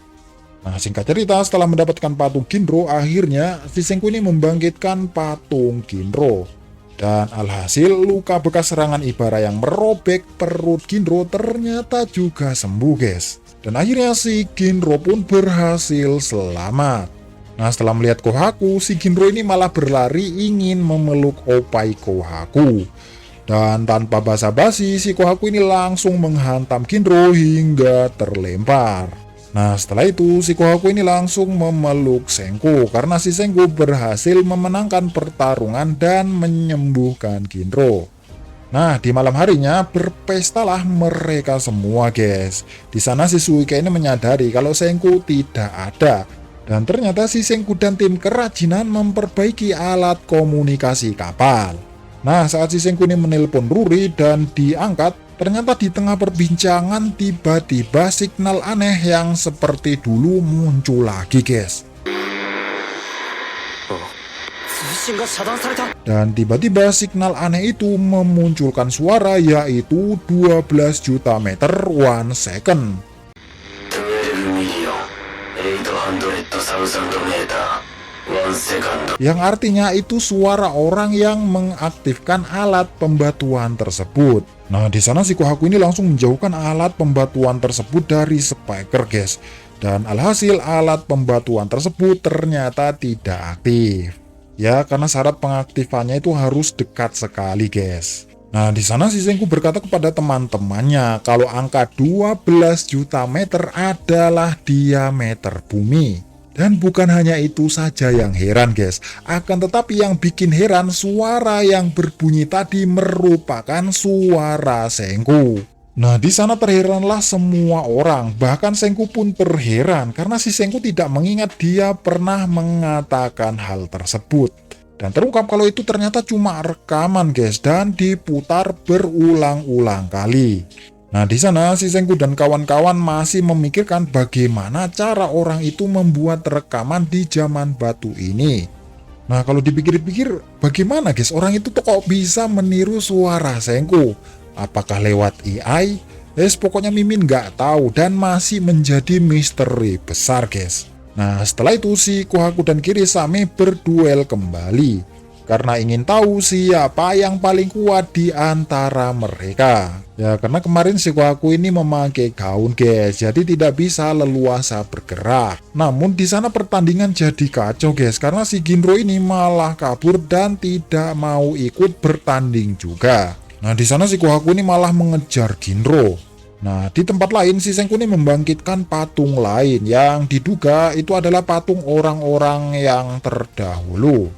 Nah, singkat cerita, setelah mendapatkan patung Ginro, akhirnya si Senku ini membangkitkan patung Ginro. Dan alhasil luka bekas serangan Ibara yang merobek perut Ginro ternyata juga sembuh, guys. Dan akhirnya si Ginro pun berhasil selamat. Nah, setelah melihat Kohaku, si Ginro ini malah berlari ingin memeluk Oppai Kohaku. Dan tanpa basa-basi, si Kohaku ini langsung menghantam Ginro hingga terlempar. Nah, setelah itu si Kohaku ini langsung memeluk Senku karena si Senku berhasil memenangkan pertarungan dan menyembuhkan Ginro. Nah, di malam harinya berpestalah mereka semua, guys. Di sana si Suike ini menyadari kalau Senku tidak ada. Dan ternyata si Senku dan tim kerajinan memperbaiki alat komunikasi kapal. Nah, saat si Senku ini menelpon Ruri dan diangkat, ternyata di tengah perbincangan tiba-tiba signal aneh yang seperti dulu muncul lagi, guys. Dan tiba-tiba signal aneh itu memunculkan suara yaitu 12 juta meter 1 second. Yang artinya itu suara orang yang mengaktifkan alat pembatuan tersebut. Nah, di sana si Kohaku ini langsung menjauhkan alat pembatuan tersebut dari Spiker, guys. Dan alhasil alat pembatuan tersebut ternyata tidak aktif. Ya, karena syarat pengaktifannya itu harus dekat sekali, guys. Nah, di sana si Senku berkata kepada teman-temannya kalau angka 12 juta meter adalah diameter bumi. Dan bukan hanya itu saja yang heran, guys. Akan tetapi yang bikin heran, suara yang berbunyi tadi merupakan suara Senku. Nah, di sana terheranlah semua orang, bahkan Senku pun terheran karena si Senku tidak mengingat dia pernah mengatakan hal tersebut. Dan terungkap kalau itu ternyata cuma rekaman, guys, dan diputar berulang-ulang kali. Nah, di sana si Senku dan kawan-kawan masih memikirkan bagaimana cara orang itu membuat rekaman di zaman batu ini. Nah, kalau dipikir-pikir, bagaimana, guys, orang itu tuh kok bisa meniru suara Senku? Apakah lewat AI? Pokoknya Mimin nggak tahu dan masih menjadi misteri besar, guys. Nah, setelah itu si Kohaku dan Kirisame berduel kembali karena ingin tahu siapa yang paling kuat di antara mereka. Ya, karena kemarin si Kohaku ini memakai gaun, guys, jadi tidak bisa leluasa bergerak. Namun di sana pertandingan jadi kacau, guys, karena si Ginro ini malah kabur dan tidak mau ikut bertanding juga. Nah, di sana si Kohaku ini malah mengejar Ginro. Nah, di tempat lain si Senku ini membangkitkan patung lain yang diduga itu adalah patung orang-orang yang terdahulu.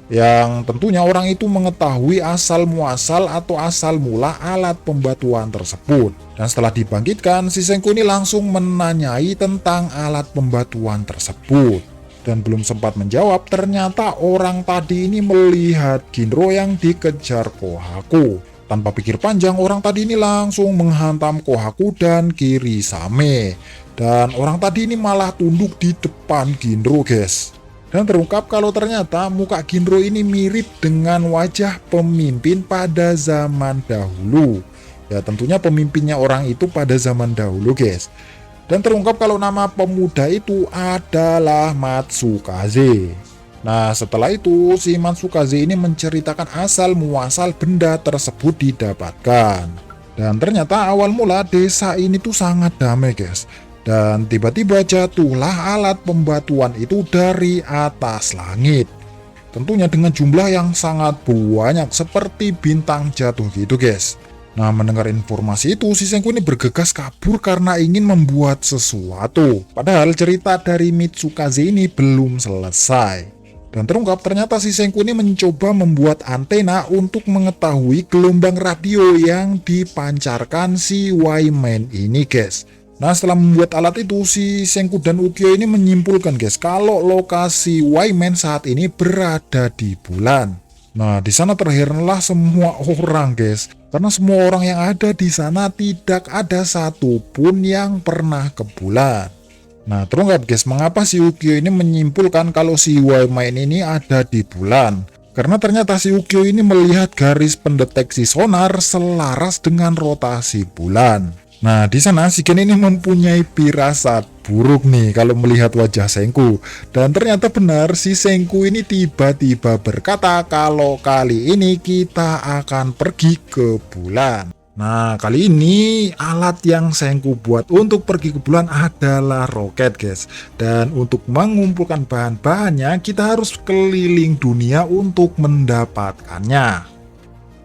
Yang tentunya orang itu mengetahui asal muasal atau asal mula alat pembatuan tersebut. Dan setelah dibangkitkan, si Senku ini langsung menanyai tentang alat pembatuan tersebut. Dan belum sempat menjawab, ternyata orang tadi ini melihat Ginro yang dikejar Kohaku. Tanpa pikir panjang, orang tadi ini langsung menghantam Kohaku dan Kirisame. Dan orang tadi ini malah tunduk di depan Ginro, guys. Dan terungkap kalau ternyata muka Ginro ini mirip dengan wajah pemimpin pada zaman dahulu. Ya tentunya pemimpinnya orang itu pada zaman dahulu guys. Dan terungkap kalau nama pemuda itu adalah Matsukaze. Nah setelah itu si Matsukaze ini menceritakan asal muasal benda tersebut didapatkan. Dan ternyata awal mula desa ini tuh sangat damai guys. Dan tiba-tiba jatuhlah alat pembatuan itu dari atas langit. Tentunya dengan jumlah yang sangat banyak seperti bintang jatuh gitu guys. Nah mendengar informasi itu si Senku ini bergegas kabur karena ingin membuat sesuatu. Padahal cerita dari Mitsukaze ini belum selesai. Dan terungkap ternyata si Senku ini mencoba membuat antena untuk mengetahui gelombang radio yang dipancarkan si Wayman ini guys. Nah setelah membuat alat itu si Senku dan Ukyo ini menyimpulkan guys kalau lokasi Wayman saat ini berada di bulan. Nah di sana terheranlah semua orang guys, karena semua orang yang ada di sana tidak ada satupun yang pernah ke bulan. Nah terungkap guys mengapa si Ukyo ini menyimpulkan kalau si Wayman ini ada di bulan. Karena ternyata si Ukyo ini melihat garis pendeteksi sonar selaras dengan rotasi bulan. Nah di sana si Gen ini mempunyai firasat buruk nih kalau melihat wajah Senku. Dan ternyata benar si Senku ini tiba-tiba berkata kalau kali ini kita akan pergi ke bulan. Nah kali ini alat yang Senku buat untuk pergi ke bulan adalah roket guys. Dan untuk mengumpulkan bahan-bahannya kita harus keliling dunia untuk mendapatkannya.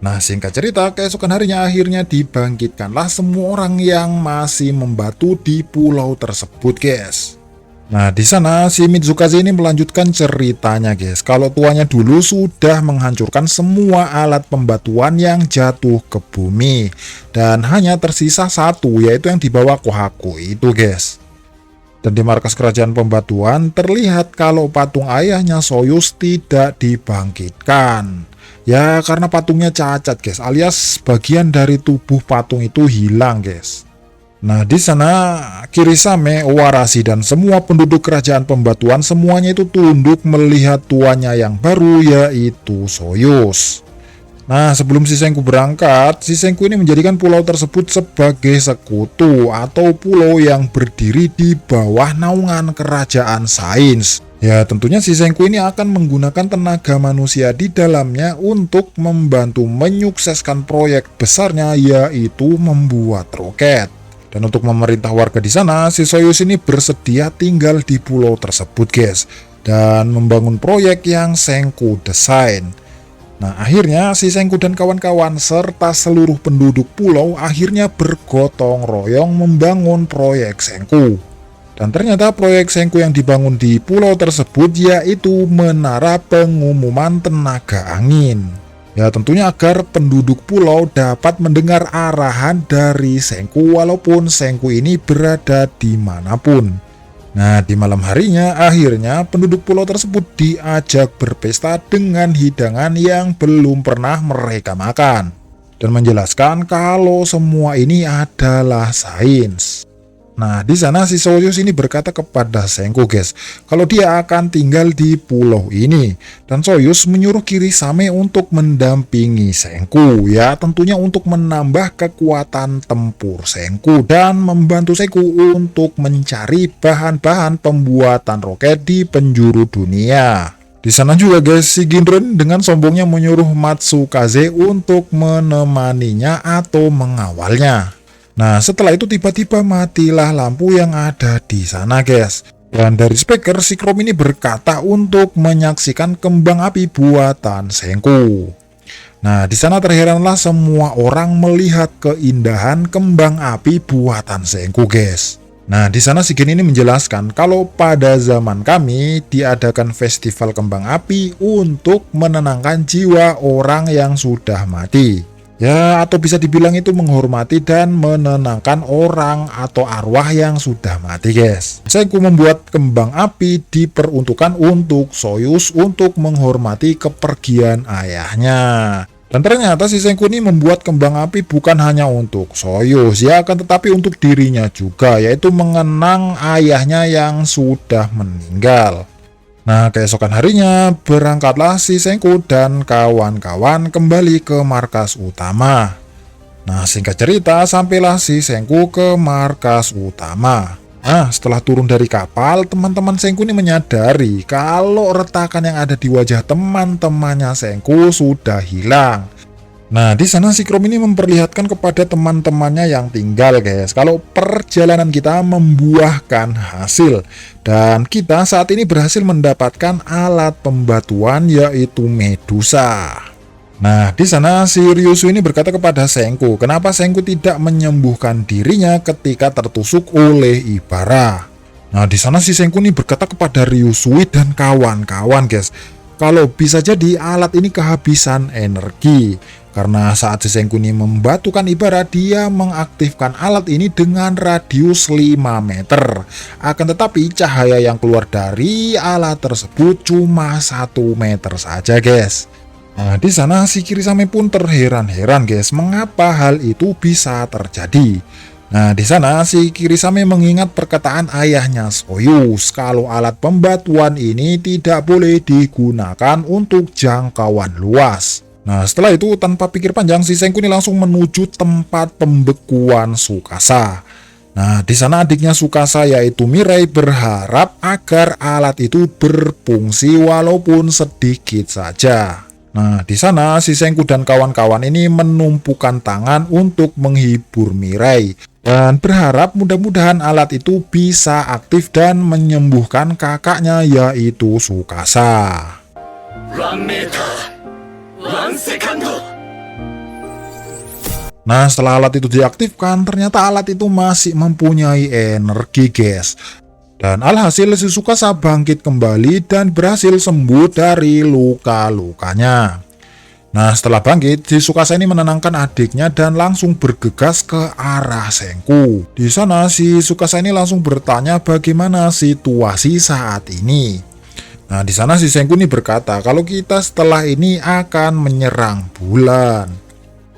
Nah singkat cerita keesokan harinya akhirnya dibangkitkanlah semua orang yang masih membatu di pulau tersebut guys. Nah di sana si Mitsukaze ini melanjutkan ceritanya guys. Kalau tuanya dulu sudah menghancurkan semua alat pembatuan yang jatuh ke bumi. Dan hanya tersisa satu yaitu yang dibawa Kohaku itu guys. Dan di markas kerajaan pembatuan terlihat kalau patung ayahnya Soyuz tidak dibangkitkan. Ya karena patungnya cacat guys, alias bagian dari tubuh patung itu hilang guys. Nah di sana Kirisame, Owarashi dan semua penduduk kerajaan pembatuan semuanya itu tunduk melihat tuannya yang baru yaitu Soyuz. Nah sebelum si Senku berangkat, si Senku ini menjadikan pulau tersebut sebagai sekutu atau pulau yang berdiri di bawah naungan kerajaan sains. Ya tentunya si Senku ini akan menggunakan tenaga manusia di dalamnya untuk membantu menyukseskan proyek besarnya yaitu membuat roket. Dan untuk memerintah warga di sana, si Soyuz ini bersedia tinggal di pulau tersebut guys. Dan membangun proyek yang Senku desain. Nah akhirnya si Senku dan kawan-kawan serta seluruh penduduk pulau akhirnya bergotong royong membangun proyek Senku. Dan ternyata proyek Senku yang dibangun di pulau tersebut yaitu menara pengumuman tenaga angin. Ya tentunya agar penduduk pulau dapat mendengar arahan dari Senku walaupun Senku ini berada dimanapun. Nah di malam harinya akhirnya penduduk pulau tersebut diajak berpesta dengan hidangan yang belum pernah mereka makan. Dan menjelaskan kalau semua ini adalah sains. Nah di sana si Soyuz ini berkata kepada Senku guys kalau dia akan tinggal di pulau ini. Dan Soyuz menyuruh Kirisame untuk mendampingi Senku. Ya tentunya untuk menambah kekuatan tempur Senku dan membantu Senku untuk mencari bahan-bahan pembuatan roket di penjuru dunia. Di sana juga guys si Ginren dengan sombongnya menyuruh Matsukaze untuk menemaninya atau mengawalnya. Nah setelah itu tiba-tiba matilah lampu yang ada di sana guys. Dan dari speaker si Chrome ini berkata untuk menyaksikan kembang api buatan Senku. Nah di sana terheranlah semua orang melihat keindahan kembang api buatan Senku guys. Nah di sana si Gen ini menjelaskan kalau pada zaman kami diadakan festival kembang api untuk menenangkan jiwa orang yang sudah mati. Ya atau bisa dibilang itu menghormati dan menenangkan orang atau arwah yang sudah mati guys. Senku membuat kembang api diperuntukkan untuk Soyuz untuk menghormati kepergian ayahnya. Dan ternyata si Senku ini membuat kembang api bukan hanya untuk Soyuz ya, akan tetapi untuk dirinya juga, yaitu mengenang ayahnya yang sudah meninggal. Nah, keesokan harinya berangkatlah si Senku dan kawan-kawan kembali ke markas utama. Nah, singkat cerita sampailah si Senku ke markas utama. Nah, setelah turun dari kapal, teman-teman Senku ini menyadari kalau retakan yang ada di wajah teman-temannya Senku sudah hilang. Nah, di sana si Chrome ini memperlihatkan kepada teman-temannya yang tinggal, guys, kalau perjalanan kita membuahkan hasil. Dan kita saat ini berhasil mendapatkan alat pembatuan, yaitu Medusa. Nah, di sana si Ryusu ini berkata kepada Senku, kenapa Senku tidak menyembuhkan dirinya ketika tertusuk oleh Ibara. Nah, di sana si Senku ini berkata kepada Ryusui dan kawan-kawan, guys, kalau bisa jadi alat ini kehabisan energi. Karena saat si Senku ini membatukan Ibara, dia mengaktifkan alat ini dengan radius 5 meter. Akan tetapi cahaya yang keluar dari alat tersebut cuma 1 meter saja, guys. Nah, di sana si Kirisame pun terheran-heran, guys, mengapa hal itu bisa terjadi. Nah, di sana si Kirisame mengingat perkataan ayahnya Soyuz kalau alat pembatuan ini tidak boleh digunakan untuk jangkauan luas. Nah, setelah itu tanpa pikir panjang si Senku ini langsung menuju tempat pembekuan Tsukasa. Nah, di sana adiknya Tsukasa yaitu Mirai berharap agar alat itu berfungsi walaupun sedikit saja. Nah, di sana si Senku dan kawan-kawan ini menumpukan tangan untuk menghibur Mirai dan berharap mudah-mudahan alat itu bisa aktif dan menyembuhkan kakaknya yaitu Tsukasa. Nah, setelah alat itu diaktifkan, ternyata alat itu masih mempunyai energi, guys. Dan alhasil si Tsukasa bangkit kembali dan berhasil sembuh dari luka-lukanya. Nah, setelah bangkit, si Tsukasa ini menenangkan adiknya dan langsung bergegas ke arah Senku. Di sana si Tsukasa ini langsung bertanya bagaimana situasi saat ini. Nah, di sana si Senku ini berkata kalau kita setelah ini akan menyerang bulan.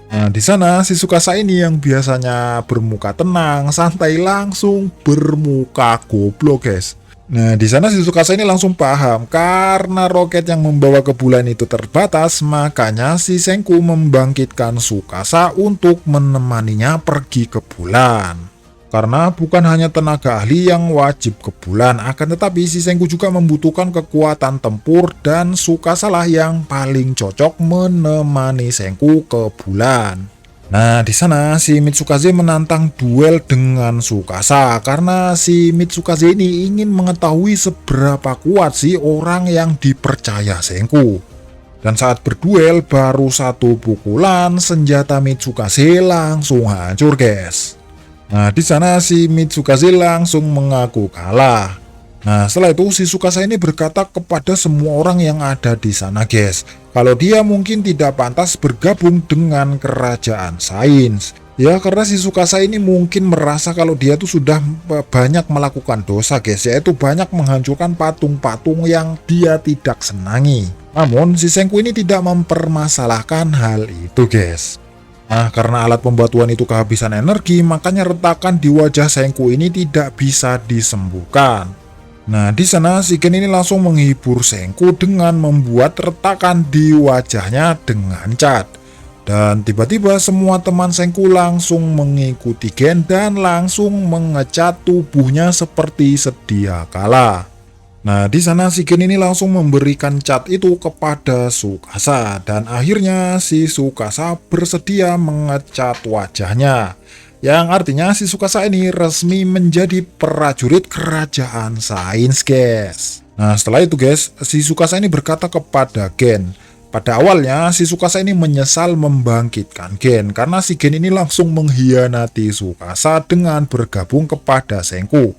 Nah, di sana si Tsukasa ini yang biasanya bermuka tenang, santai langsung bermuka goblok, guys. Nah, di sana si Tsukasa ini langsung paham karena roket yang membawa ke bulan itu terbatas, makanya si Senku membangkitkan Tsukasa untuk menemaninya pergi ke bulan. Karena bukan hanya tenaga ahli yang wajib ke bulan, akan tetapi si Senku juga membutuhkan kekuatan tempur dan Tsukasa lah yang paling cocok menemani Senku ke bulan. Nah, di sana si Mitsukaze menantang duel dengan Tsukasa karena si Mitsukaze ini ingin mengetahui seberapa kuat sih orang yang dipercaya Senku. Dan saat berduel baru satu pukulan senjata Mitsukaze langsung hancur, guys. Nah, di sana si Mitsukaze langsung mengaku kalah. Nah, setelah itu si Tsukasa ini berkata kepada semua orang yang ada di sana, guys, kalau dia mungkin tidak pantas bergabung dengan kerajaan sains. Ya, karena si Tsukasa ini mungkin merasa kalau dia tuh sudah banyak melakukan dosa, guys, yaitu banyak menghancurkan patung-patung yang dia tidak senangi. Namun, si Senku ini tidak mempermasalahkan hal itu, guys. Nah, karena alat pembatuan itu kehabisan energi, makanya retakan di wajah Senku ini tidak bisa disembuhkan. Nah, di sana si Gen ini langsung menghibur Senku dengan membuat retakan di wajahnya dengan cat. Dan tiba-tiba semua teman Senku langsung mengikuti Gen dan langsung mengecat tubuhnya seperti sedia kala. Nah, di sana si Gen ini langsung memberikan cat itu kepada Tsukasa dan akhirnya si Tsukasa bersedia mengecat wajahnya. Yang artinya si Tsukasa ini resmi menjadi prajurit kerajaan sains, guys. Nah, setelah itu, guys, si Tsukasa ini berkata kepada Gen. Pada awalnya si Tsukasa ini menyesal membangkitkan Gen karena si Gen ini langsung mengkhianati Tsukasa dengan bergabung kepada Senku.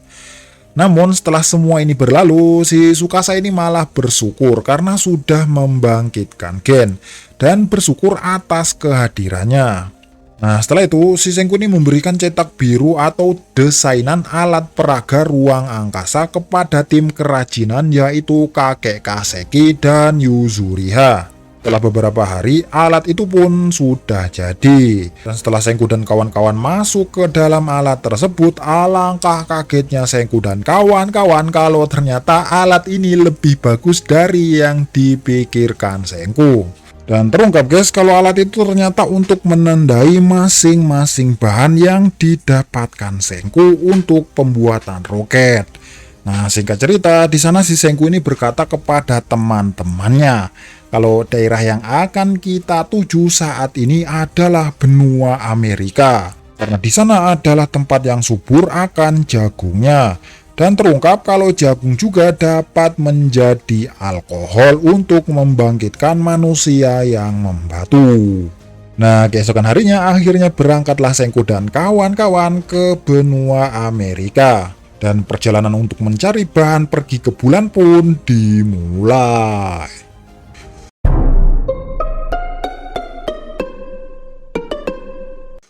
Namun setelah semua ini berlalu, si Tsukasa ini malah bersyukur karena sudah membangkitkan Gen dan bersyukur atas kehadirannya. Nah, setelah itu si Senku ini memberikan cetak biru atau desainan alat peraga ruang angkasa kepada tim kerajinan yaitu kakek Kaseki dan Yuzuriha. Setelah beberapa hari, alat itu pun sudah jadi. Dan setelah Senku dan kawan-kawan masuk ke dalam alat tersebut, alangkah kagetnya Senku dan kawan-kawan kalau ternyata alat ini lebih bagus dari yang dipikirkan Senku. Dan terungkap guys, kalau alat itu ternyata untuk menandai masing-masing bahan yang didapatkan Senku untuk pembuatan roket. Nah, singkat cerita, di sana si Senku ini berkata kepada teman-temannya, kalau daerah yang akan kita tuju saat ini adalah benua Amerika. Karena di sana adalah tempat yang subur akan jagungnya. Dan terungkap kalau jagung juga dapat menjadi alkohol untuk membangkitkan manusia yang membatu. Nah, keesokan harinya akhirnya berangkatlah Senku dan kawan-kawan ke benua Amerika. Dan perjalanan untuk mencari bahan pergi ke bulan pun dimulai.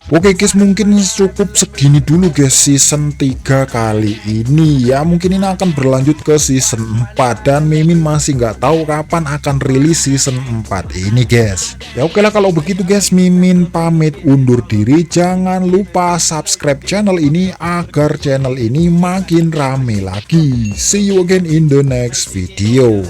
Oke guys, mungkin cukup segini dulu guys season 3 kali ini ya. Mungkin ini akan berlanjut ke season 4 dan Mimin masih nggak tahu kapan akan rilis season 4 ini guys. Ya oke lah kalau begitu guys, Mimin pamit undur diri. Jangan lupa subscribe channel ini agar channel ini makin rame lagi. See you again in the next video.